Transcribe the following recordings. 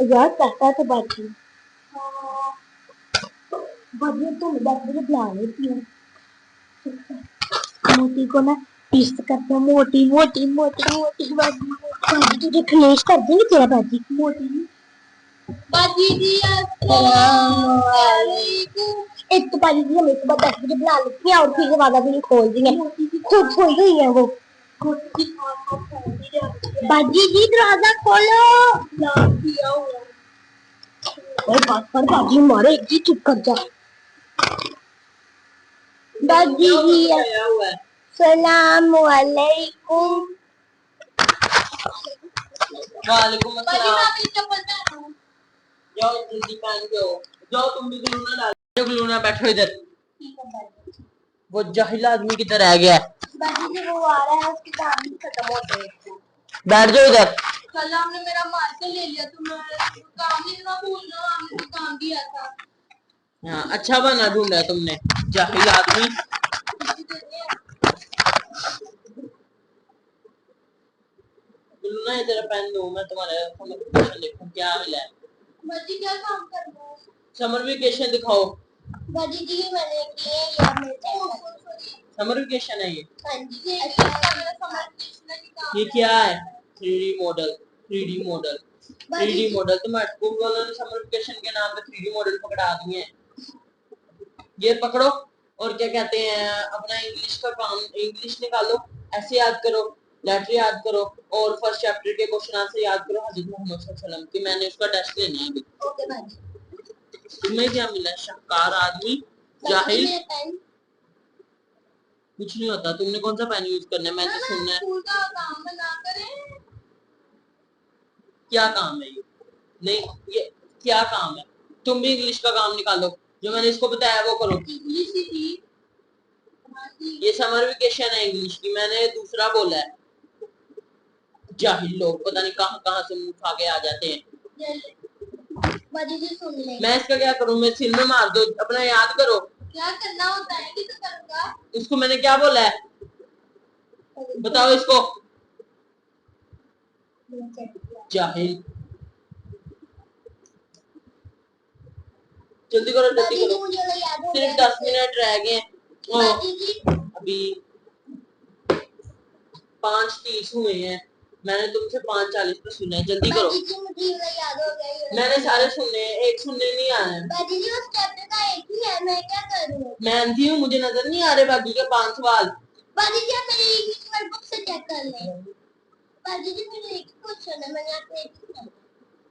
यार कहता तो बाजी बाजी तो मुझे बुला लेती हूँ। मोटी को ना पीस करते हैं, मोटी मोटी मोटी मोटी बाजी। बाजी तुझे खलेश कर देंगे तेरा बाजी मोटी। बाजी जी अस्सलाम वालेकुम। एक तो बाजी जी हमें सुबह 10 बजे बुला लेती हैं और फिर दरवाजा भी नहीं खोल देंगे, खुद सोई हुई है वो। बाजी जी दरवाजा खोलो। बात पर बाजी मारे जी, चुप कर जा। बाजी जी सलाम वालेकुम। वालेकुम अस्सलाम। जाओ जल्दी पहन के हो, जाओ तुम भी ग्लूना डाल दो। ग्लूना बैठो इधर। वो जाहिल आदमी किधर रह गया? बाजी जी वो आ रहा है, उसके काम भी खत्म होते हैं। बैठ जाओ इधर। कल हमने मेरा मार्कर ले लिया, तुम काम नहीं ना भूलना, हमने तो काम दिया था। हाँ अच्छा बना ढूंढा तुमने, जाहिल आदमी। ग्लूना इधर पहन दो, मैं तुम्हारे समर वेकेशन देखूं क्या मिला है। बाजी क्या काम करना है? समर वेकेशन दिखाओ। बाजी जी मैंने किए या समर वेकेशन है ये? हाँ जी। मेरा समर वेकेशन है, ये क्या है? 3D model. 3D model 3D model तुम्हारे स्कूल वालों ने समर वेकेशन के नाम पे 3D मॉडल पकड़ा दिए हैं। ये पकड़ो और क्या कहते हैं अपना इंग्लिश का काम, इंग्लिश निकालो, ऐसे याद करो, लेटर याद करो और फर्स्ट चैप्टर के क्वेश्चन आंसर याद करो हजरत मोहम्मद सल्लल्लाहु अलैहि वसल्लम की। मैंने उसका टेस्ट लेना है अभी। ओके बाजी। तुम्हें क्या मिला? शक्कार आदमी, जाहिल। कुछ नहीं होता। तुमने कौन सा पेन यूज करना है? मैं तो सुनना है। स्कूल का काम ना करें। क्या काम है ये? नहीं ये क्या काम है? तुम भी इंग्लिश का काम निकालो, जो मैंने इसको बताया वो करो। इंग्लिश ही थी। ये समर वेकेशन है इंग्लिश की, मैंने दूसरा बोला है। जाहिल लोग पता नहीं कहां कहां से मुंह उठा के आ जाते हैं। बाजी जी सुन ले। मैं इसका क्या करूं? मैं सिर में मार दो, अपना याद करो। क्या करना होता है कि तो करूंगा। इसको मैंने क्या बोला है बताओ इसको। जाहिल। जल्दी करो जल्दी करो, सिर्फ 10 मिनट रह गए। अभी 5:30 हुए हैं। मैंने तुमसे 5:40 पे सुना है, जल्दी करो। मुझे याद हो गया। मैंने सारे सुनने हैं, एक सुनने नहीं आया। बाजी जी उस चैप्टर का एक ही है, मैं क्या करूं? मैं अंधी हूँ, मुझे नजर नहीं आ रहे बाकी के 5 सवाल। बाजी जी आप मेरी इंग्लिश वर्ड बुक से चेक कर लें। बाजी जी मेरे एक क्वेश्चन है, मैंने आपको एक ही किया।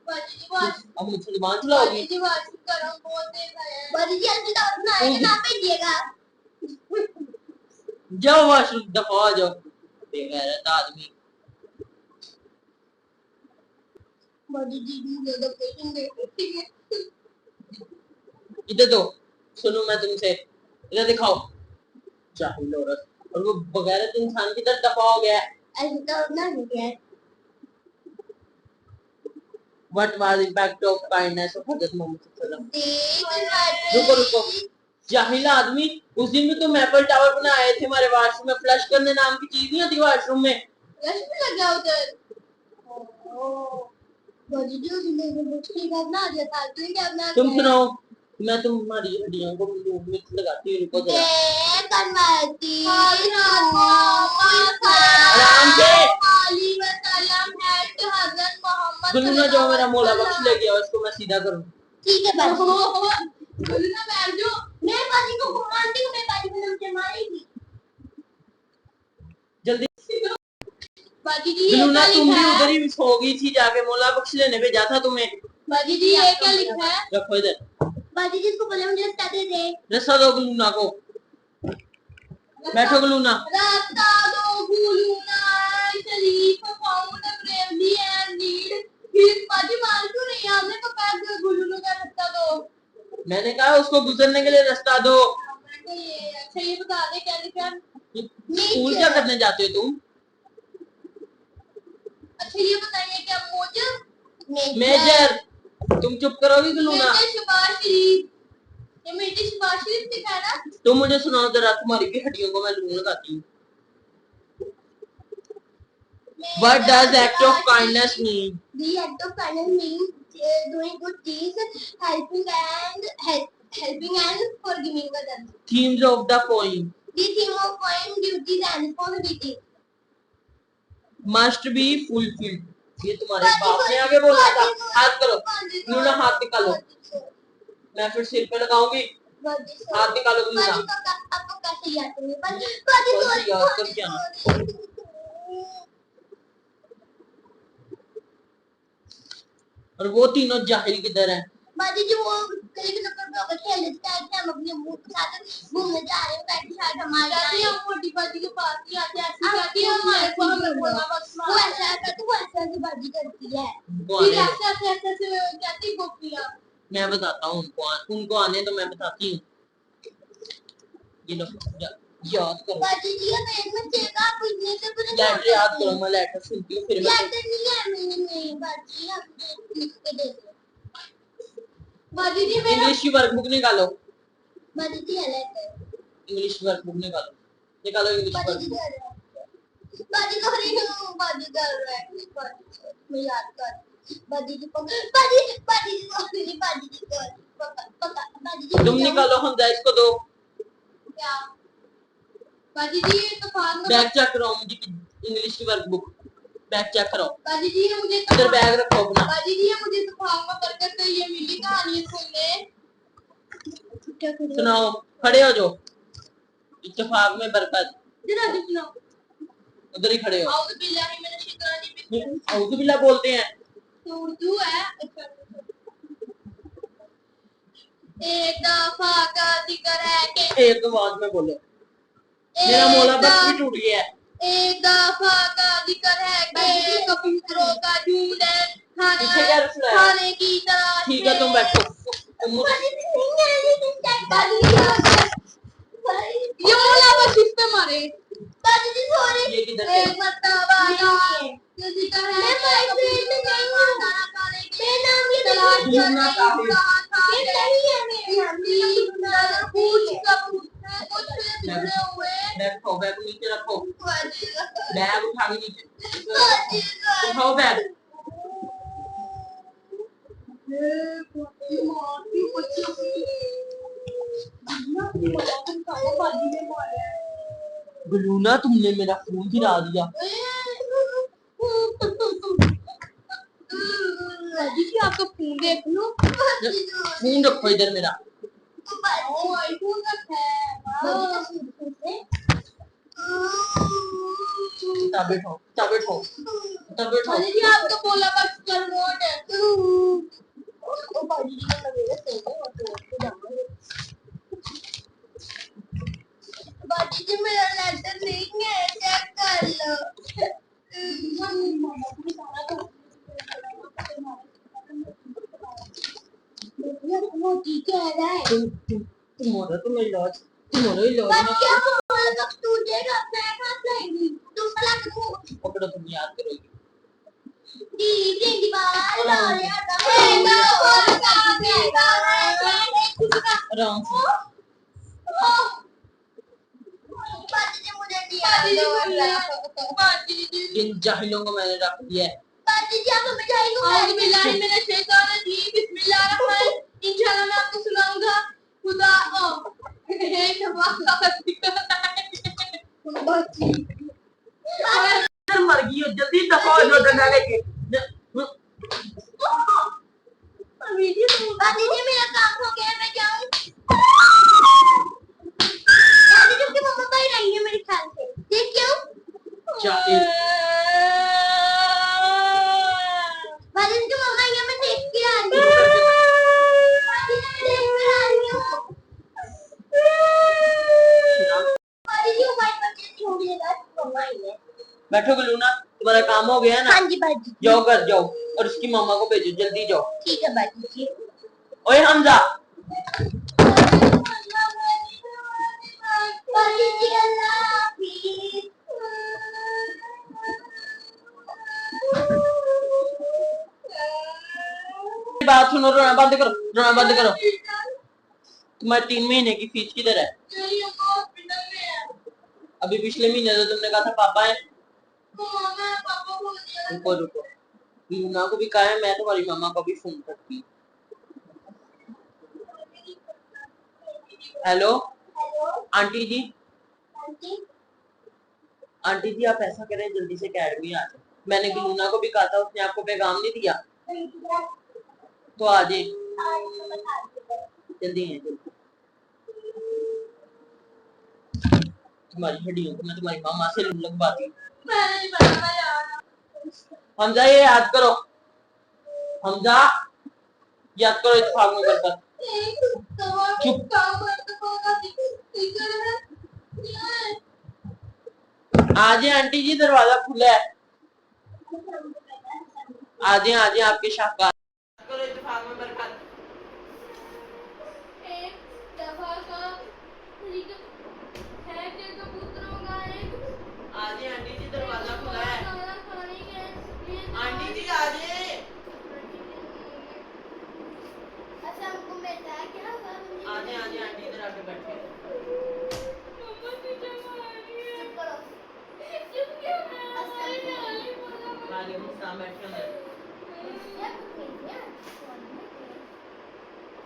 बाजी जी वाश, अब मुझसे जुबान चलाओगी? बाजी जी वाश करो, बहुत देर है। बाजी जी आज तो बनाएंगे ना भेजिएगा। जाओ वाशरूम दफा हो जाओ, बेगैरत आदमी। बाजी जी मुझे तो क्वेश्चन दे। इधर दो, सुनो मैं तुमसे, इधर दिखाओ। जाहिल औरत, और वो बगैरत इंसान किधर दफा हो गया है? ऐसे तो ना हो गया। What was the impact of kindness of Hazrat Muhammad sallallahu alaihi wasallam? रुको रुको, जाहिल आदमी। उस दिन भी तुम एफल टावर बनाए थे हमारे वॉशरूम में, फ्लश करने नाम की चीज नहीं होती वॉशरूम में। फ्लश भी लग गया उधर। बाजी जी उस दिन बुक्स की करना आ गया था, तो क्या अपना तुम सुनाओ। मैं तुम्हारी हड्डियों को मिक्स लगाती हूँ, रुको जरा। करवाती आराम से। गुलूना जो मेरा मौला बख्श ले गया उसको मैं सीधा करूँ। ठीक है बाजी। गुलूना बैठ जाओ। मैं बाजी को मानती हूँ, मैं बाजी को मुझे मारेगी। जल्दी। बाजी जी गुलूना तुम भी उधर ही सो गई थी जाके, मौला बख्श लेने भेजा था तुम्हें। बाजी जी ये क्या लिखा है? रखो इधर। बाजी जी इसको बोले मुझे रास्ता दे दे। रास्ता दो गुलूना को। बैठो गुलूना। रास्ता दो गुलूना, Sharif found bravely and need his. बाजी मान क्यों नहीं? आपने तो कहा कि गुलूना का रास्ता दो। मैंने कहा उसको गुजरने के लिए रास्ता दो। अच्छा ये बता दे क्या लिखा है? स्कूल क्या करने जाते हो तुम? अच्छा ये बताइए क्या मोजर मेजर। तुम चुप करोगी गुलूना? शबाज शरीफ, ये मेजर शबाज शरीफ लिखा है ना? तुम मुझे सुनाओ जरा, तुम्हारी भी हड्डियों को मैं लूं लगाती हूँ। What does act of kindness mean? The act of kindness means doing good deeds, helping and forgiving others. Themes of the poem. The theme of poem duties and responsibilities. Must be fulfilled. ये तुम्हारे बाप ने आगे बोला था। हाथ करो, Luna हाथ निकालो। मैं फिर सिर पे लगाऊंगी। हाथ निकालो लूना। आपको कैसे याद करेंगे? कैसे याद कर क्या ना? और वो तीनों जाहिल किधर हैं? बाजी जी वो गली के नंबर पे होकर खेल लेते हैं कि हम अपने अम्मू के साथ घूमने जा रहे हैं बैठ के साथ हमारे जाती हम मोटी बाजी के पास ही आते हैं ऐसी जाती है हमारे को हमें बोलना बस वो ऐसा करती वो ऐसा की बाजी करती है फिर ऐसे कहती गोपियां मैं बताता हूँ उनको आने तो मैं बताती हूँ। ये लो याद करो बाजी जी अब एक में चेका पूछने से कुछ लेटर याद करो। मैं लेटर सुनती हूँ फिर मैं लेटर नहीं है मेरी बाजी हम लिख के दे दो बाजी जी मेरा इंग्लिश की वर्कबुक निकालो। बाजी जी है लेटर इंग्लिश वर्कबुक निकालो इंग्लिश बाजी जी वर्कबुक। बाजी कर रही हूँ बाजी कर रहा है मैं याद कर बाजी जी बाजी जी पक्का बाजी जी तुम निकालो हमजा इसको दो। क्या बाजी जी तो फान बैग चेक करो मुझे इंग्लिश की वर्कबुक बैग चेक करो। बाजी जी ये मुझे इधर बैग रखो अपना। बाजी जी ये मुझे तूफान में बरकत से ये मिली कहानी सुनने सुनाओ खड़े हो जाओ। इत्तेफाक में बरकत जरा सुनाओ उधर ही खड़े हो। आउज़ बिल्लाहि मिनश शैतानिर रजीम औज़ु बिल्लाह बोलते हैं तो उर्दू है। एक दफा का जिक्र है कि एक आवाज में बोलो। मेरा मोला बस भी टूट गया है। एक दफा का जिक्र है कि कबूतरों का झुंड खाने की तरह ठीक है तुम बैठो। ये मोला बस इस पे मारे ये किधर से? एक मर्तबा जो जिक्र है बैठो बैग नीचे रखो। बैग उठा के नीचे उठाओ बैग। गुलूना तुमने मेरा खून गिरा दिया। आपका खून देख लो खून रखो इधर मेरा। बैठो बैठो बैठो। आपका बोला बस कर मोड है बाजी जी मेरा लेटर नहीं है चेक कर लो। मोटी कह रहा है तुम्हारा तो मैं इलाज क्या बोला तुझेगा मैं कहाँ से आएगी तुम लग पकड़ो तुम याद करोगी। दीवार आराम से। इन जाहिलों को मैंने रख दिया है। इंशाल्लाह मैं आपको सुनाऊंगा खुदा मर गई हो जल्दी दफा हो जाओ डंडा लेके। मेरा काम हो गया मैं जाऊं मम्मा भाई रही है मेरे ख्याल से देख क्यों जाहिल की मम्मा ये मैं देख के आ रही हूँ बैठो गुलूना तुम्हारा काम हो गया ना। हाँ जी बाजी जाओ घर जाओ और उसकी मामा को भेजो जल्दी जाओ। ठीक है बाजी जी। ओए हमजा बाजी जी अल्लाह हाफिज़। बात सुनो रोना बंद करो। तुम्हारे 3 महीने की फीस किधर है? अभी पिछले महीने तो तुमने कहा था पापा है। रुको रुको, लूना को भी कहा है, मैं तुम्हारी मामा को भी फोन करती हूँ। हेलो आंटी जी, आंटी जी आप ऐसा करें जल्दी से अकेडमी आ जाए। मैंने लूना को भी कहा था, उसने आपको पैगाम नहीं दिया, तो आ जाए जल्दी है जल्दी। तुम्हारी हड्डियों को मैं तुम्हारी मामा से लू लगवाती हूँ। हमजा ये याद करो, हमजा याद करो इत्तेफाक में बरकत। चुप। आज आंटी जी दरवाजा खुला है, आज आपके शाहकार। करो इत्तेफाक में बरकत। एक दफा का है कि कबूतरों का एक आज आंटी जी दरवाजा खुला है, खाना खाने के आंटी जी आज। अच्छा हमको मिलता है क्या आज आंटी इधर आके बैठे। चुप करो चुप क्यों वालेकुम सलाम, बैठे अंदर।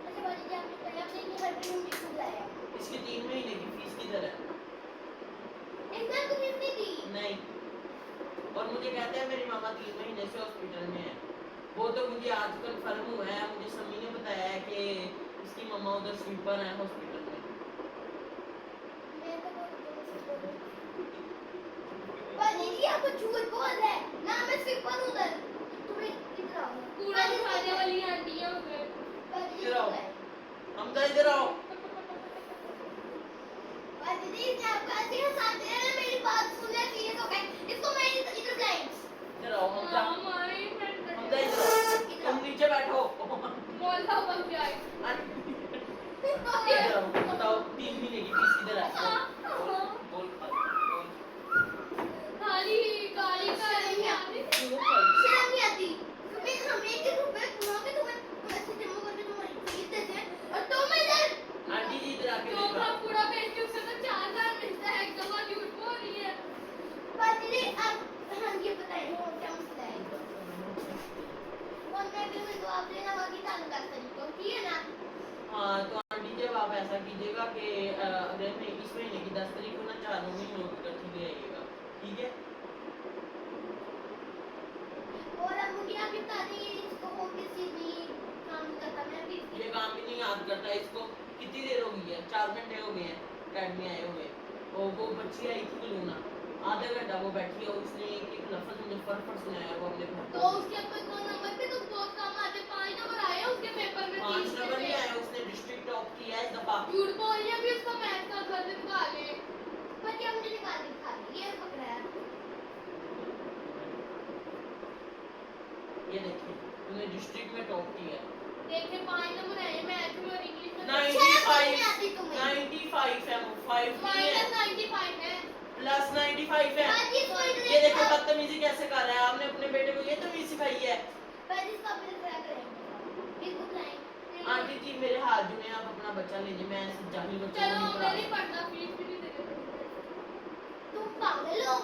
अच्छा बाजी जी आपने कहा आपने ये हर दिन में खुद लाया इसकी 3 महीने की फीस किधर है? एकदम तुम इतनी दी नहीं, और मुझे कहते हैं मेरी मामा 3 महीने से हॉस्पिटल में है। वो तो मुझे आज कंफर्म हुआ है, मुझे समी ने बताया है कि इसकी मामा उधर स्वीपर है हॉस्पिटल में। मैं तो बहुत बाजी जी आपको झूठ बोल रहा है ना, मैं स्वीपर उधर तुम्हें इधर आओ कूड़ा उठाने वाली आंटी है उधर। इधर आओ, हमजा इधर आओ। बाजी जी क्या आप ऐसे हंसाते हैं, मेरी बात सुन ले, सीरियस हो गए इसको मैं इधर लाएं। इधर आओ हमजा, हमजा इधर आओ, तुम नीचे बैठो। मौला बन जाए इधर आओ, बताओ 3 महीने की फीस किधर है? बोल खाली गाली का नहीं आती, शर्म नहीं आती तुम्हें। हम 1 रुपए कमाओगे, तुम्हें पैसे जमा करके तुम्हारी फीस देते हैं और तुम इधर आंटी जी इधर आके तो देखो। हम पूरा बेच के उससे तो 4000 मिलता है, एकदम झूठ बोल रही है बाजी जी। अब हम ये बताइए क्या मसला है? कौन में तो आप लेना बाकी ताल्लुक तरीकों की है ना। हाँ तो आंटी जब आप ऐसा कीजिएगा कि अगले महीने इस महीने की 10 तारीख को ना 4 महीनों की इकट्ठी ले आइएगा, ठीक है? और अब मुझे आप बता देंगे इसको वो किसी भी काम करता मैं भी ये काम भी नहीं याद करता। इसको कितनी देर हो गई है? 4 घंटे हो गए हैं अकेडमी आए हुए। वो बच्ची आई थी लूना, आधा घंटा वो बैठी है, उसने एक लफ्ज मुझे फट सुनाया, वो अपने घर तो उसके ऊपर 2 नंबर पे तो बहुत कम आते, 5 नंबर आए उसके पेपर में। 5 नंबर नहीं आया, उसने डिस्ट्रिक्ट टॉप किया है इस दफा। झूठ बोल रही है, अभी उसका मैथ का घर दिखा ले बच्चे हमने निकाल दिखा ये पकड़ा है। ये देखिए तूने डिस्ट्रिक्ट में टॉप किया है। देखे 5 नंबर आए मैथ में और इंग्लिश में। 95 आती तुम्हें 95 है, वो 5 नहीं है, -95 है प्लस 95 है। बाजी इसको इधर ये देखो बदतमीजी कैसे कर रहा है, आपने अपने बेटे को ये तमीज सिखाई है। बाजी इसको अपने ट्राई करेंगे इसको बुलाएं। आंटी जी मेरे हाथ जुड़े, आप अपना बच्चा लीजिए, मैं ऐसे जाहिल बच्चा को चलो नहीं पढ़ा मैं नहीं पढ़ना, फीस भी नहीं देते तुम पागल हो।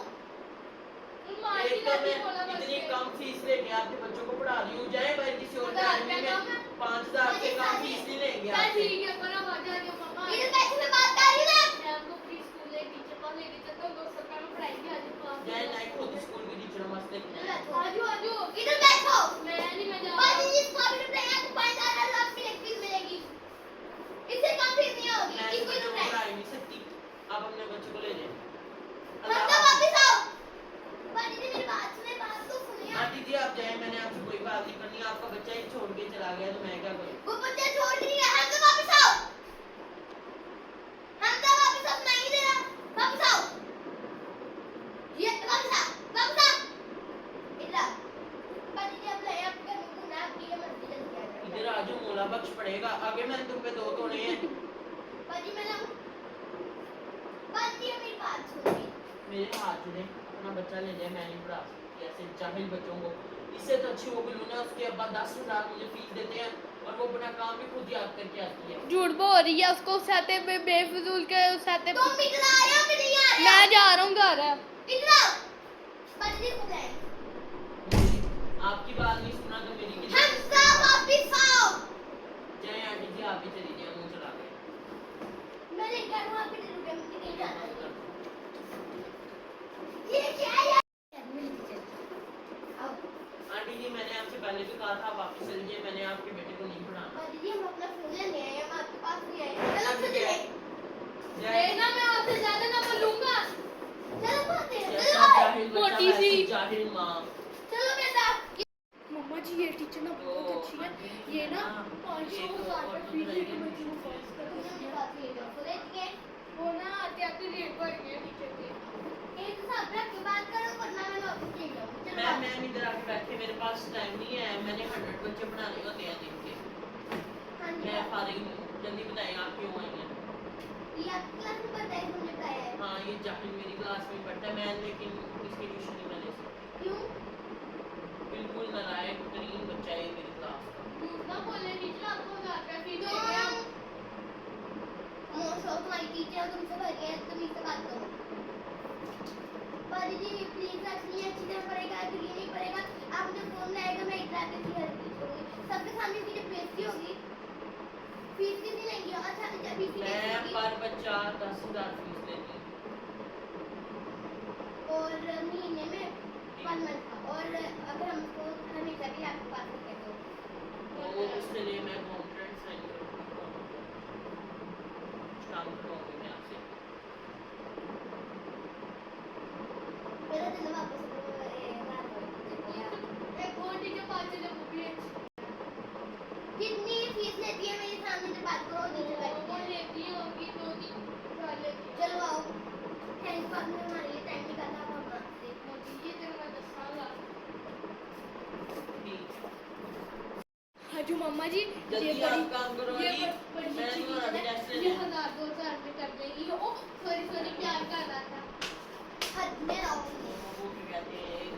एक तो मैं इतनी कम फीस लेके आपके बच्चों को पढ़ा रही हूँ, जाए भाई किसी और अकेडमी में 5000 से कम फीस नहीं लेंगे आपसे। ठीक है पर अब आ जाएगा पापा इधर बैठ में बात कर रही है मैं आपको प्री स्कूल ले टीचर पास लेके चलता हूं 200 रुपए में पढ़ाएगी आज पास जाए ना खुद स्कूल की टीचर मस्त है। आजू इधर बैठो मैं नहीं मैं जा बाजी जिसको अभी पढ़ाया तो 5000 आपकी एक फीस मिलेगी, इससे कम फीस नहीं होगी। मैं इसको तो तो पढ़ा ही नहीं सकती, आप अपने बच्चे को ले जाए। मतलब वापस आओ बाजी जी मेरी बात सुने, बात तो सुनिए। आंटी जी आप जाए, मैंने आपसे कोई बात नहीं करनी, आपका बच्चा ही छोड़ के चला गया तो मैं क्या करूँ? वो बच्चा छोड़ के नहीं गया, हम तो वापस आओ, हम तो वापस अब नहीं दे रहा, वापस आओ ये वापस आओ इधर बाजी जी अब ले आप कर गुनाह आपकी ये मर्जी जल्दी आ जाए। इधर आजू मोला बख्श पड़ेगा, आगे मैंने तुम पे 2 तोड़े हैं। बाजी मैं लाऊं बाजी जी मेरी बात सुनिए। मेरे हाथ जुड़े, अपना बच्चा ले जाए, मैं नहीं पढ़ा सकती ऐसे जाहिल बच्चों को। इससे तो अच्छी वो बिलूना, उसके अब्बा 10,000 मुझे फीस देते हैं और वो अपना काम भी खुद याद करके आती है। झूठ बोल रही है, उसको सहते बेफजूल के सहते। तुम इधर आ रहे हो कि नहीं आ रहे हो? मैं जा रहा हूँ घर। इधर आओ बाजी जी को बुलाएं। आपकी बात नहीं सुना तो मेरी कितनी हमसा वापस आओ। जय आंटी जी आप भी चली जाए मुंह चला के मेरे घर वहाँ पे रुके, मुझे कहीं जाना है। ये क्या है? आओ। आंटी जी मैंने आपसे पहले भी कहा था वापस चलिए, मैंने आपके बेटे को नहीं पढ़ाना। दीदी हम अपना फोन लेने आए हैं, हम आपके पास नहीं आए हैं। चलो चलिए। लेना मैं आपसे ज्यादा ना बोलूंगा। चलो बातें हैं, जैसा चलो भाई। जाहिल बच्चा मोटी सी। वैसी जाहिल माँ। चलो बेटा। मम्मा जी ये टीचर ना बहुत अच्छी है, ये ना 500,000 रुपए फीस लेके बच्चों को पास कर तुमने देती अपनी है। बात नहीं कर बोले कि वो ना आते आते रेट बढ़ गए टीचर के। एक साथ रख के बात करो वरना मैं वापस चली जाऊंगी। चलो मैं बात। मैम इधर आके बैठे, मेरे पास टाइम नहीं है, मैंने 100 बच्चे पढ़ाने होते हैं दिन के। हाँ जी मैं बात। फारिग नहीं हूँ, जल्दी बताएं आप क्यों आई हैं? ये आपकी क्लास में पढ़ता है, तुमने बताया है। हाँ ये जाहिल मेरी क्लास में पढ़ता है, मैं लेकिन इसकी ट्यूशन नहीं मैं ले सकती। क्यों? बिल्कुल नालायक तरीन बच्चा है ये मेरी क्लास का। झूठ ना बोले टीचर, आपको 1000 रुपए फीस दे रहे हैं। मोस्ट ऑफ तुम्हारी टीचर तुमसे भर गए, तुम इससे बात करो। पर जी प्लीज अच्छी अच्छी तरह पढ़ेगा, फिर ये नहीं पढ़ेगा। आप मुझे फोन लाएगा, मैं इधर आके फिर हेल्प करूंगी। सबके सामने मुझे बेइज्जती होगी। फीस कितनी लेंगी? अच्छा जब फीस मैं लेंगी पर बच्चा 10,000 फीस लेती हूँ। और महीने में 1 मंथ का, और अगर हमको हमेशा भी आपके पास रखे तो उसके लिए मैं कॉन्ट्रैक्ट साइन करूँगी, काम करवाऊँगी मैं आपसे। मेरा दिन वापस रात हो एक और टीचर 5,000 रुपए कितनी फीस लेती है? मेरे सामने से बात करो, नीचे बैठ वो के। लेती होगी 2-3 लेती है। चलो आओ। थैंक यू आपने हमारे लिए टाइम निकाला, अब हम आपसे मोदी जी तेरे मैं 10 साल आ। ठीक हाँ जो मम्मा जी जल्दी आप काम करो ये अली, बड़ी मैं अच्छी तुम्हारा टीचर टेस्ट है, लेना ये है। 1000-2000 में कर देगी। ओ सॉरी प्यार कर रहा था। हद में रहोगे। वो क्या कहते हैं एक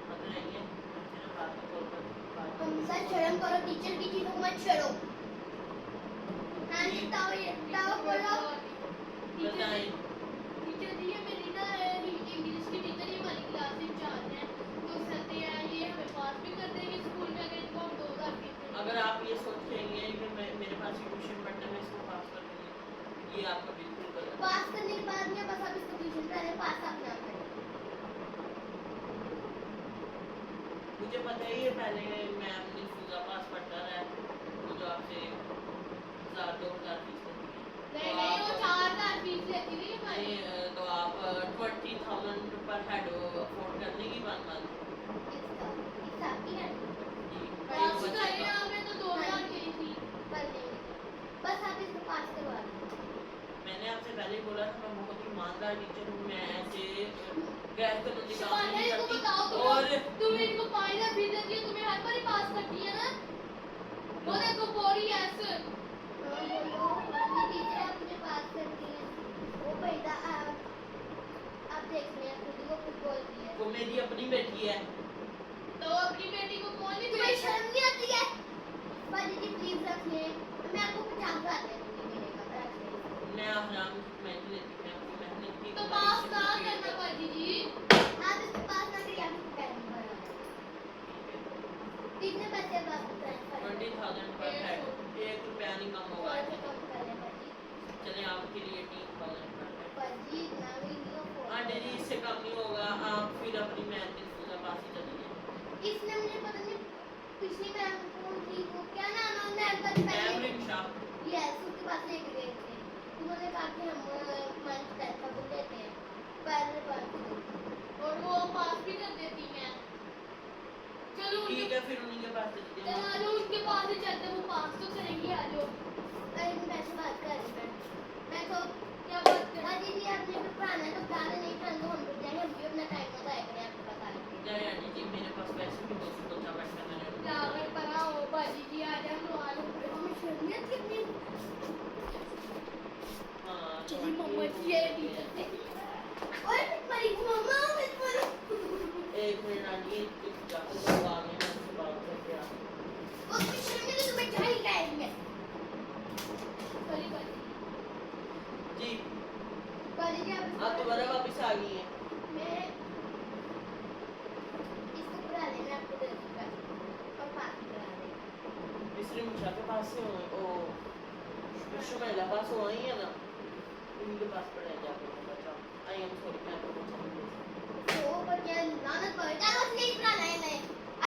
मतलब नहीं है, अच्छे ना बात कॉल पर बात हम सर शर्म करो, टीचर की चीजों को मत छेड़ो। हाँ जी ताओ, ये ताओ बोलो। बताएं। टीचर जी ये मेरी ना इंग्लिश की टीचर ही हमारी क्लास इंचार्ज है, तो कहते हैं ये हमें पास भी कर देंगे स्कूल में अगर इनको हम 2000 फीस देंगे। अगर आप ये सोचेंगे कि मैं मेरे पास ही ट्यूशन पढ़ना है मैं इसको पास कर दूंगी, ये आपका बिल्कुल गलत है। पास करने के बाद में बस आप इसको ट्यूशन पढ़ाने, पास आप ना करें। मुझे पता ही है पहले मैम ने फूजा पास पढ़ता रहा है, वो जो आपसे 1,000-2,000 फीस लेती है। नहीं वो 4000 फीस लेती थी हमारी। नहीं तो आप 20,000 पर हेड अफोर्ड कर लेंगी 1 मंथ। इसका आपकी है जी पास एक बच्चे करने का। में तो 2000 की थी। कर लेंगे, बस आप इसको पास करवा दो। मैंने आपसे पहले ही बोला था मैं बहुत ईमानदार टीचर हूँ, मैं ऐसे गैर कानूनी काम शिवानी नहीं इसको करती। बताओ और तुम इनको 5000 फीस देती हो, तुम्हें हर बार ही पास करती है ना। वो देखो बोरी ऐसे बोलो अपनी टीचर आप मुझे पास करती हैं। वो बेटा आप देख रहे हैं खुद को खुद बोलती है। वो मेरी अपनी बेटी है। तो अपनी बेटी को कौन नहीं तुम्हें भेजता? शर्म नहीं आती है? बाजी जी प्लीज रखिए, मैं आपको 50,000 दे दूंगी महीने का, रख लें। मैं आराम से मेहनत लेती हूँ, मैं अपनी मेहनत की तो कमाई पास से ना अपनी करना बेटी पाजी जी। आप इसको पास ना करिए, आप इसको पैसे भरा। कितने पैसे आप ट्रांसफर 20,000 पर हेड, 1 रुपया नहीं कम होगा। और से कम कर लें बाजी। चले आपके लिए 3,000 पर हेड। बाजी इतना भी नहीं हो। हाँ डेली इससे कम नहीं होगा, आप फिर अपनी मेहनत की फूजा पास ही चलिए। इसने मुझे पता नहीं पिछली मैम कौन थी, वो क्या नाम है मैम का जो मैम पहले रिक्शा। यस उसके पास लेके गए थे। उन्होंने कहा कि हम मंथ पैसा तो देते हैं पर और वो पास भी कर देती हैं। चलो ठीक है फिर उन्हीं के पास चलते हैं। चलो आलो उनके पास ही चलते हैं, वो पास तो करेंगे। आ जाओ। अरे मैं बात कर रही मैं तो क्या बात कर बाजी जी आपने तो पढ़ाना है तो पढ़ाना, नहीं पढ़ाना तो हम रुक जाएंगे, हम भी अपना टाइम बताया करें आपको बता देंगे। जय आंटी जी मेरे पास पैसे भी 200 बचा बैठा मैंने। जाकर पढ़ाओ बाजी जी, आ जाओ आलो। हमें शर्मियत कितनी हाँ चलिए मम्मा जी ये टीचर थे। और मरी मम्मा मैं मरी। एक मिनट आंटी जाकर तो आ गए मैं उससे बात करके आ। और शर्मियत तो तुम्हें क्या ही कहेंगे। सॉरी बाजी जी बाजी जी आप दोबारा वापस आ गई हैं। मैं इसको पढ़ा ले, मैं आपको दे मिस्री मुशा के पास से वो शुमेला पास वही है ना, उनके पास पढ़ाया जाता है बच्चा। आई एम सॉरी मैं